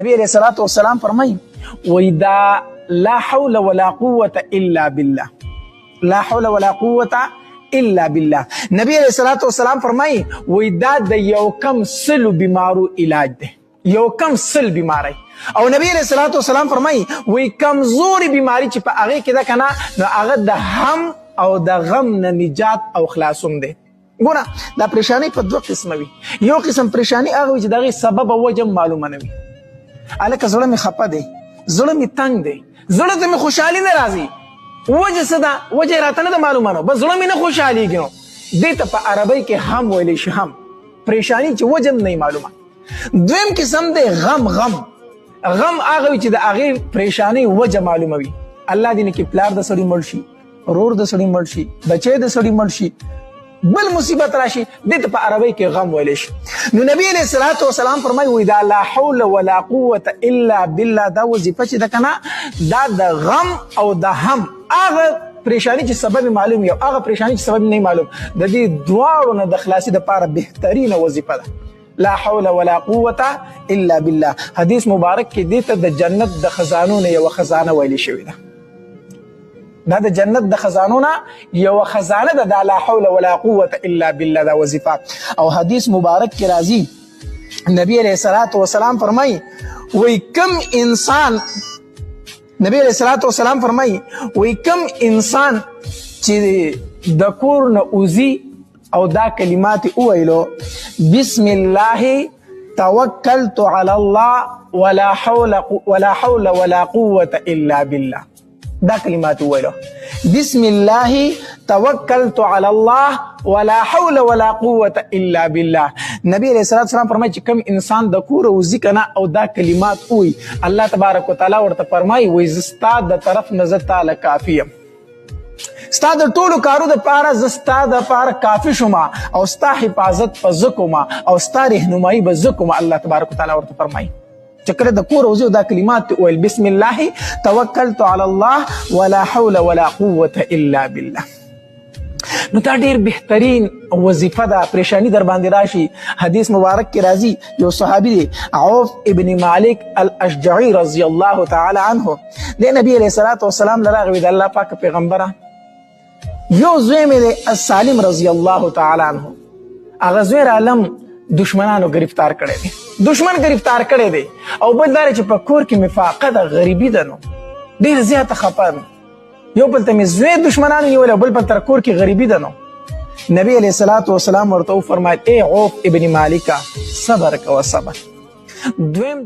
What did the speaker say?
نبی علیہ الصلوۃ والسلام فرمایي وای دا لا حول ولا قوة الا بالله، لا حول ولا قوة الا بالله. نبی علیہ الصلوۃ والسلام فرمایي وای دا د یو کم سلو بیمارو علاج دی، یو کم سل بیماری. او نبی علیہ الصلوۃ والسلام فرمایي وای کمزوري بیماری چې په هغه کې ده کنه نو هغه د هم او د غم نه نجات او خلاصون دی. ګوره دا پریشانی په دوه قسمه وي. یو قسم پریشانی هغه چې دغه سبب او وجه معلومه نه وي. الکه زړه می خپه دی، زړه می تنگ دی، زړه ته می خوشحالي نه راځي. وجه څه ده؟ وجه راته نه معلومه نو بس زړه می نه خوشحاليږي. نو دې ته په عربی کې هم ویلی شي، هم پریشانی چې وجه نه معلومه. دویم قسم دی غم. غم هغه چې د هغه پریشانی وجه معلومه وي. الله دې نه کې پلار د سړي مړ شي، رور د سړي مړ شي، بچی د سړي مړ شي، بل مصیبت راشي، دې ته په عربی کې غم ویلی شي. نو نبی علیہ الصلوۃ والسلام فرمایي وای دا لا حول ولا قوة الا بالله دا وظیفه چې ده کنه دا د غم او د هم هغه پریشانی چې سبب معلوم یو هغه پریشانی چې سبب نه معلوم د دې دواړو نه د خلاصي لپاره بهترینه وظیفه ده. لا حول ولا قوة الا بالله. حدیث مبارک کې دې ته د جنت د خزانو نه یو خزانه ویلي شوې ده. دا د جنت د خزانو نه یو خزانه ده، دا لا حول ولا قوة الا بالله دا وظیفه. او حدیث مبارک کې راځي نبی علیہ الصلوۃ والسلام فرمایي وای کم انسان، نبی علیہ الصلوۃ والسلام فرمایي وای کم انسان چې د کور نه اوزي او دا کلمات اویلو بسم الله توکلت علی الله ولا حول ولا قوة الا بالله، دا کلمات ویلو بسم الله توکلت علی الله ولا حول ولا قوة الا بالله. نبی علیہ الصلوۃ والسلام فرمایي چې کوم انسان د کور وزي کنه او دا کلمات وی الله تبارک وتعالى ورته فرمایي وای زستا د طرف نظر تعالی کافیم، ستا د ټولو کارو د پاره زستا د پاره کافی شوما او ستا حفاظت په زکوما او ستا رهنمایي به زکوما. الله تبارک وتعالى ورته فرمایي چې کله د کور وزي دا کلمات ویل بسم الله توکلت علی الله ولا حول ولا قوة الا بالله. نو دا ډیر بهترین وظیفه ده. پریشانی در باندې راشي حدیث مبارک کې راځي یو صحابي دی عوف ابن مالک الاشجعی رضی الله تعالی عنه د نبی علیہ الصلوۃ والسلام لراغوي د الله پاک پیغمبره یو زوی مې دی السالم رضی الله تعالی عنه. هغه زوی عالم دشمنانو گرفتار کړی دی، دشمن گرفتار کړی دی او بل دا چې په کور کې مفاقه ده، غریبي ده، نو ډیر زیاته خپه یو بل ته مې زوی دشمنانو نیول او بل بل تر کور کې غریبي ده. نو نبی علیہ الصلوۃ والسلام ورته فرمایي ای عوف ابن مالکه صبر کوه صبر. دویم